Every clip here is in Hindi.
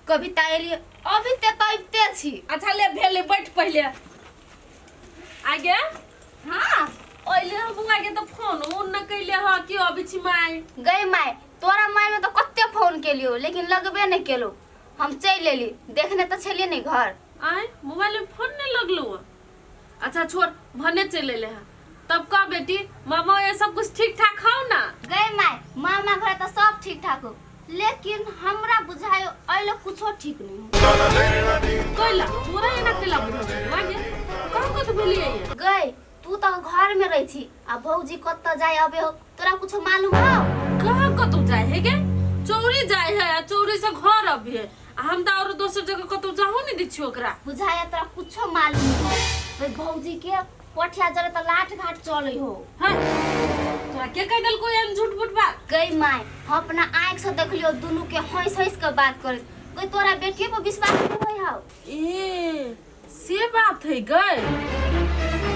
कविता एली अभी ते तैबते छी। अच्छा ले भेले बैठ पहले आगे। हां ओइले हम बुआ के तो फोन उन न कइले ह कि अभी छी माई गई माय तोरा माय में तो कत्ते फोन केलियो लेकिन लगबे नहीं केलो। हम चल लेली देखने तो छलिए नहीं घर। आय मोबाइल में फोन नहीं लगलो। अच्छा छोड़ भने चले ले है तब का बेटी मामा ये सब कुछ ठीक ठाक खाओ ना। गई माय मामा घर तो सब ठीक ठाक हो लेकिन हमरा बुझायो अइलो कुछो ठीक नहीं हो। कइला तोरा एना केला बुझा लागे कहां को तो भेलिए ये गई तू तो घर में रही छी आ भौजी कत्ता जाय अबे हो तोरा कुछो मालूम हो? कहां को तो जाए है के चौरी जाए है चौरी से घर अभी है हम तो और दोसर जगह को तो जाहू नहीं दी छी ओकरा। बुझाया तोरा कुछो मालूम हो भाई भौजी के पठिया जरे तो लाठ घाट चले हो। हां तोरा के कह दल कोई झूठ मूठ बात। गई माय हम अपना आंख से देख लियो दोनों के हंस हंस के बात करे कोई तोरा बेटी पर विश्वास नहीं होय हो। ए से बात है गई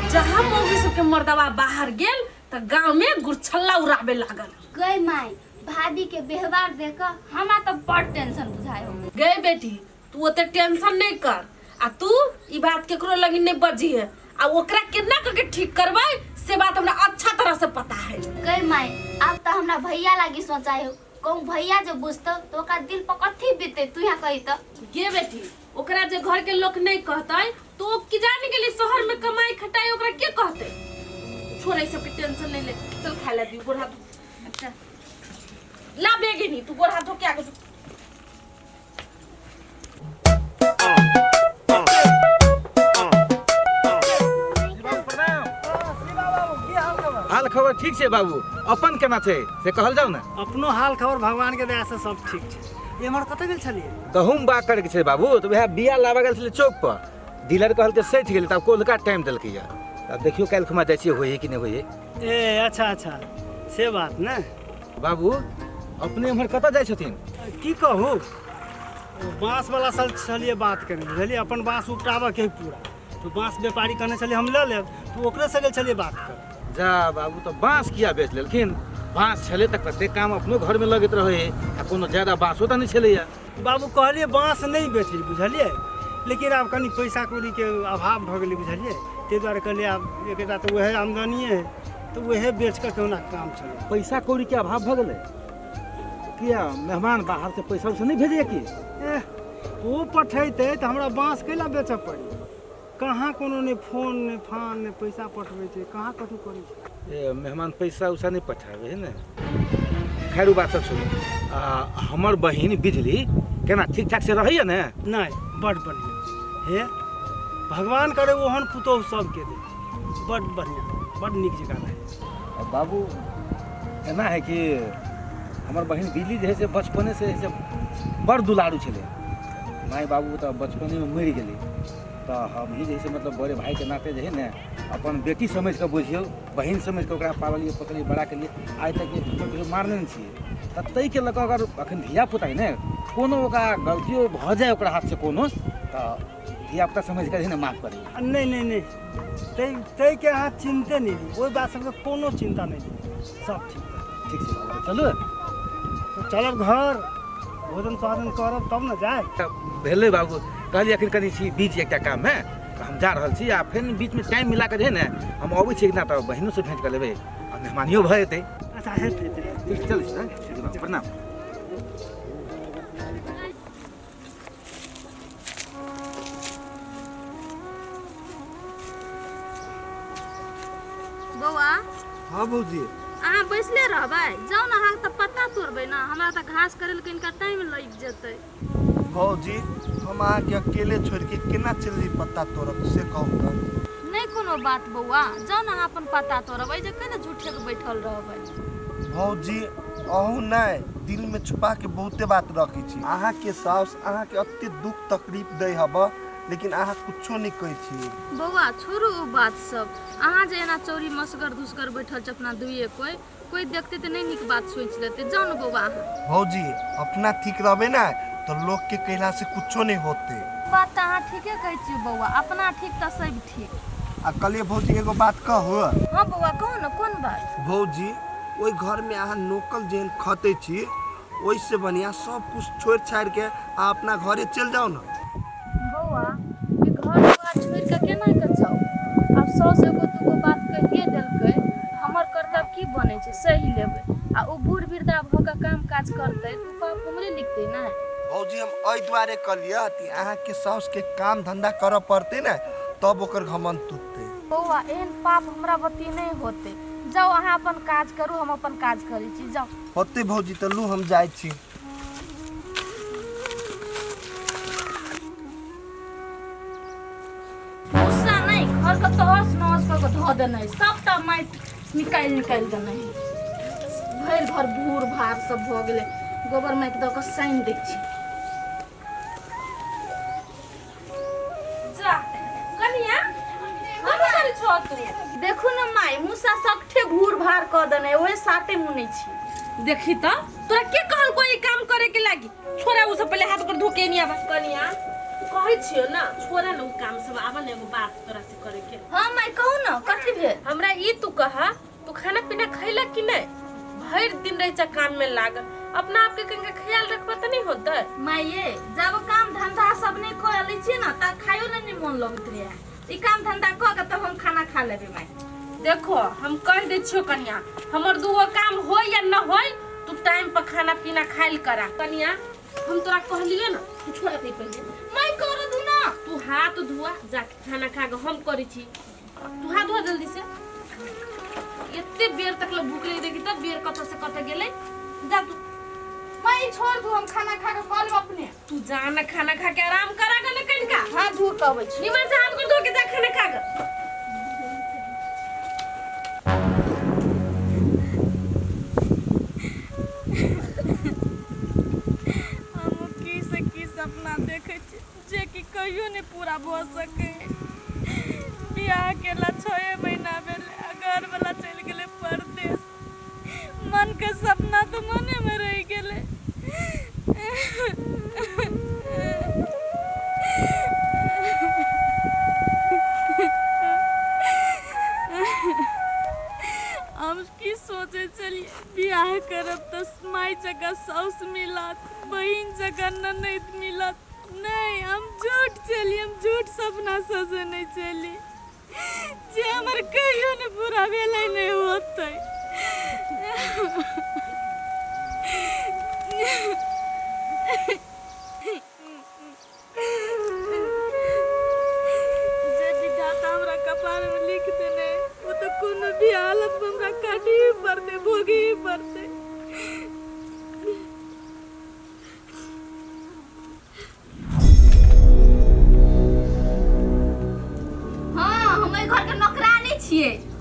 जहां मौगी सब के मर्दवा बाहर गेल त गांव में गुरछल्ला उड़ाबे लागल। गई माय भाभी के व्यवहार देखकर हमरा तो बड़ टेंशन बुझायो। गई बेटी तू ओते टेंशन नहीं कर आ तू ई बात केकरो लगी नहीं बजी है आ ओकरा केना करके ठीक करबै से बात हमरा अच्छा तरह से पता है। गई माय अब तो हमरा भैया लागी सोचायो कहूं भैया जो बुझतो तो ओका दिल पर कथी बीते तू यहां कही त। गे बेटी ओकरा जे घर के लोग नहीं कहतै तो की जाने के लिए शहर में कमाई खटाई ओकरा के कहते। छोड़ ई सब के टेंशन नहीं ले चल खा ले दी गोड़ हाथ। अच्छा ला बेगे नहीं तू गोड़ हाथ धो के आगे हाल खबर ठीक छे बाबू अपन केना छे से कहल जाऊ ना। अपनो हाल खबर भगवान के दया से सब ठीक छे। ये हमर कते गेल छलिए गहूम बा करे के छे बाबू तो वह बिया लावा गेल छले चौक पर डीलर कहल के सैठ गेल तब कोलका टाइम देलकै या अब देखियो काल खुमा जाय छी होय कि नहीं होय। ए अच्छा अच्छा से बात ना बाबू अपने हमर कत जाय छथिन की कहू बांस वाला सल छलिए बात करे बुझलिए अपन बांस उपटाबे के पूरा तो बांस व्यापारी कहने छलिए हम ले लेब तो ओकरे से गेल छलिए बात कर। जा बाबू तो बांस किया बेच लेलखिन बांस छले तक कते काम अपनो घर में लगत रहे आ कोनो ज्यादा बांसो त नहीं छले या। बाबू कहलिए बांस नहीं बेचली बुझलिए लेकिन अब कनी पैसा कौड़ी के अभाव भ गेली बुझलिए ते द्वारे कहलिए अब एकटा तो वह आमदनी है तो वह बेच कर केना काम चले। पैसा कौड़ी के अभाव भ गेले किया मेहमान बाहर से पैसा उसे नहीं भेजे की वो पठेते तो हमरा बांस कैला बेचऽ पड़ी कहाँ कोनो ने फोन ने फान ने पैसा पठवे छे कहाँ कथु करे छे। ए मेहमान पैसा उसा नहीं पठावे है ना। खैर बात सब सुनो हमर बहिन बिजली केना ठीक ठाक से रहैया ना। नहीं बड़ बढ़िया हे भगवान करे ओहन पुतोह सब के दे बड़ बढ़िया बड़ निक जगह रहे। बाबू एना है कि हमर बहिन बिजली जे है से बचपने से बड़ दुलारू छले माय बाबू तो बचपने में मर गेली तो हम ही जैसे मतलब बड़े भाई के नाते जे है ना अपन बेटी समझ के बुझियो बहन समझ के ओकरा पालिए पकड़िए बड़ा के लिए आज तक ये मारने नहीं छिए तब तई के लग अगर अखन धिया पुता है ना कोनो ओकरा गलतियों भ जाए ओकरा हाथ से कोनो तो धिया पुता समझ के ना माफ करे। नहीं नहीं नहीं तई तई के हाथ चिंते नहीं ओई बात सब कोनो चिंता नहीं सब ठीक से चलो तो चलब घर भोजन स्वादन करब तब न जाए। भेले बाबू कहलिए अखन कनी छी बीच एकटा काम है तो हम जा रहल छी आ फिर बीच में टाइम मिला के जे ना हम अबै छी ना तो बहिनो से भेंट कर लेबै आ मेहमानियो भ जेतै। अच्छा हेतै ठीक चल छी प्रणाम। बौआ हां बौजी अहाँ बैसले रहबै जाओ ना अहाँ त पत्ता तोड़बै ना हमरा त घास करे ले कनिका टाइम लग जेतै। भौजी हम अहाँके अकेले छोड़ के केना चलली पत्ता तोड़ब से कहू त। नहीं कोनो बात बौआ जाओ ना अहाँ अपन पत्ता तोड़बै जे कने झूठे के बैठल रहबै। भौजी अहू नहीं दिल में छुपा के बहुते बात रखी छी अहाँके साउस अहाँके अत्ते दुख तकलीफ दै हब लेकिन अहाँ कुछो नहीं कहै छी। बौआ छोड़ू ओ बात सब अहाँ जे एना चोरी मसगर घुसकर बैठल छ अपना दुइए कोई देखते त नहीं निक बात सोच लेते जाओ ना बौआ अहाँ। भौजी अपना ठीक रहबे ना तो लोग के कहला से कुछो नहीं होते। बात त अहाँ ठीके कहै छी बौआ अपना ठीक त सब ठीक। आ कलिए भौजी एगो बात कहू। हां बौआ कहू ना कोन बात। भौजी ओई घर में अहाँ नोकल जेहन खते छी ओइसे बढ़िया सब कुछ छोड़ छाड़ के आ अपना घरे चल जाओ ना। बौआ ये घर बात छोड़ के केना के जाओ? अब 100 एगो दूगो बात कहिए देलकै, हमर कर्तव्य की बने छै सही लेबै। आ ओ बूढ़ वृद्धा भऽ के काम काज करतै तो पाप हमरे लिखतै ना। भौजी हम एहि दुआरे कहलिए कि अहाँके साउस के काम धंधा करऽ पड़तै ने तब ओकर घमंड टूटतै। बौआ एहन पाप हमरा बती नहीं होते। जाओ अहाँ अपन काज करू, हम अपन काज करै छी। जाओ होते भौजी तऽ लू हम जाइ छी। गुस्सा नहीं, घर के तहस नहस कऽ के धऽ देनाइ, सबटा माटि निकालि देनाइ। भरि घर भूर भार सब भऽ गेलै, गोबर माटि दऽ कऽ सानि दै छी। जा कनिया हम करै छौ तू? देखू न माई, मुसा सकठे भूर भार कऽ देनाइ, ओहे साटे मुनै छी। देखी तो तोरा के कहल कोई काम करे के लागी? छोरा उ सब पहले हाथ पर धोके नहीं आवा। कनिया कहै छियो ना, छोरा न उ काम सब आवा न। एगो बात तोरा से करे के। हाँ माई कहू न, कथी भेल? हमरा ई तू कहा, तू खाना पीना खैला कि नहीं? भर दिन रह जा काम में लागल, अपना आप के कहीं ख्याल रखबा त नहीं होता? माई ये जब काम धंधा सब नहीं कर लै छी ना त खायो न नहीं मन लगत रे। ई काम धंधा क के तब हम खाना खा लेबे माई। देखो हम कह दे छियो कनिया, हमर दूगो काम हो या न होय, तू टाइम पर खाना पीना खाइल करा। कनिया हम तोरा कहलियो ना, तू छोड़ दे पहले। माई कर दू ना। तू हाथ धुआ, जाके खाना खा के हम करी छी। तू हाथ धुआ जल्दी से। इतने बेर तक लो भूख लगी देखी तब बेर कत से कत गेले। जा तू। माई छोड़ दू, हम खाना खा के कॉल अपने। तू जा न खाना खा के आराम करा गले कनिका। हाथ धो के आबै छी। निमन से हाथ धो के जा खाना खा के। सपना देखे छी जे कि कहियो नहीं पूरा भ सके। बियाह केला 6 महीना भेले, घर वाला चल गेले परदेश। मन के सपना तो मने में रह गेले। हम की सोचे चलिए बियाह करब तो माई जगह साउस मिलत, बहन जगह ननद मिलत। नहीं हम झूठ चली, हम झूठ सपना सजे नहीं चली जे हमर कहियो ने पूरा भेले नहीं होते। जे विधाता हमरा कपार में लिख देने वो तो कोनो भी हालत में हमरा काटी ही पड़ते, भोगी ही पड़ते।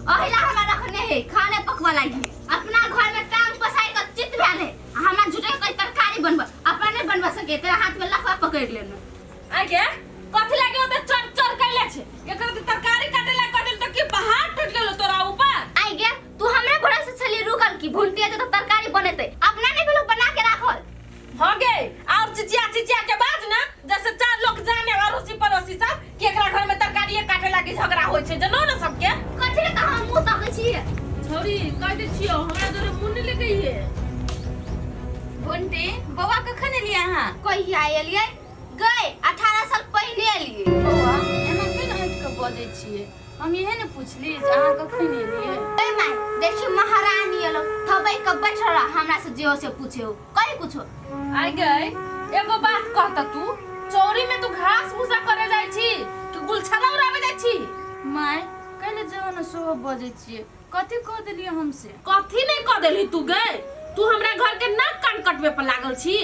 अहिला हमरा रखने है खाने पकवा लागी। अपना घर में टांग पसाई के चित भेल है, हमरा झूठे कोई तरकारी बनबा अपना नहीं बनबा सके। तेरा हाथ में लखवा पकड़ लेना। आगे कथि लागे ओते चढ़ चढ़ कैले छे? एकर त तरकारी काटे ला कटल त की पहाड़ टूट गेलो तोरा ऊपर? आगे तू हमरे घोड़ा से चली रुकल की भूनती है तो तरकारी बनेते, अपना नहीं भेलो बना के राखल। हो गे और चिचिया के बाज ना, जैसे 4 लोग जाने अड़ोसी पड़ोसी सब कि एकरा घर में तरकारी काटे लागी झगड़ा होय छे, जनो ना सबके। कथि के हम मुंह ताकै छी? छोरी कह दे छियो हमरा जोरे मुंड ले गई है। घंटे बौआ कखन एलिए अहाँ? कहिया एलिए? गए 18 साल पहले एलिए। बौआ एना केना हट के बजै छिए? हम इहे ने पूछली जे अहाँ कखन एलिए। ए माय देखी महारानी एलो, थबै के बैठल हमरा से जियो से पूछे कहीं कुछो। आ गए एगो बात कहता, तू चौरी में तू घास भूसा करे जाय छी कि गुलछना उड़ावे जाय छी? माय कहले जो न सो बजै छिए, कथि कह देलिए हमसे? कथि नहीं कह देली तू गए? तू हमरा घर के नाक कान कटवे पर लागल छी,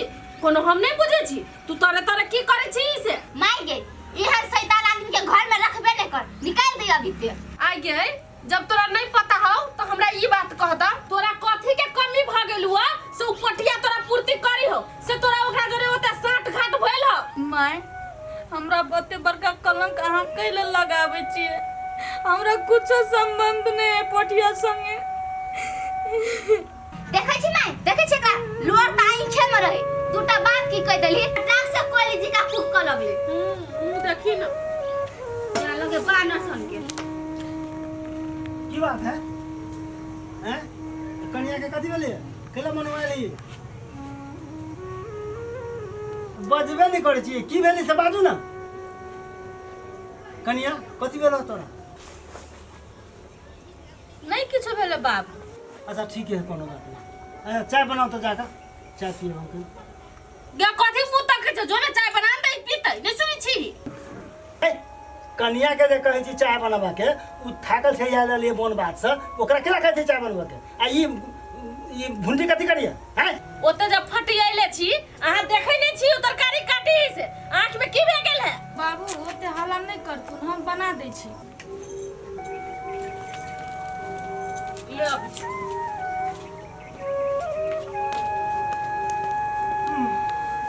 कोनो हम नहीं बुझे छी। तू तोरे तोरे की करे छी से? माय गे इहर शैतान आदमी के घर में रखबे नहीं कर, निकाल दे अभी ते। आ गए जब तोरा नहीं पता हो तो हमरा ई बात कहता, तोरा कथि के कमी भ गेलुआ से उपटिया तोरा पूर्ति करी हो से तोरा ओकरा जोरे ओते 60 घाट भेल हो। माय हमरा बते बड़का कलंक अहाँ कैले लगाबै छिए? हमरा कुछो संबंध नहीं है पटिया संगे। देखै छी माय, देखै छी का लोर ताई खे में रहे दूटा बात की कह देली, टाक से कोली जी का कुक कर लगले। मुंह देखी ना या लगे बानर सन के। की बात है? हैं? कन्या के कथी भेलै? केला मनवाली? बजबे नहीं करे छी की भेली से बाजू ना कनिया कथी भेल तोरा नहीं किछो भेले बाप अच्छा ठीक है कोनो बात नहीं चाय बनाओ तो जाकर चाय पिए हम गे कथी मुंह तक छै जो ने चाय बना दे पीते नहीं सुनी छी कनिया के जे कहै छी चाय बनाबा के उ थाकल छै या लिए बोन बात से ओकरा केला कहै छै चाय बनबा के आ ई भुंडी कथी करिया हैं ओते जब फटियाइले छी अहाँ देखै नै छी ओ तरकारी काटी से आंख में की भे गेल है बाबू ओते हल्ला नहीं करतुन हम बना दै छी ले अब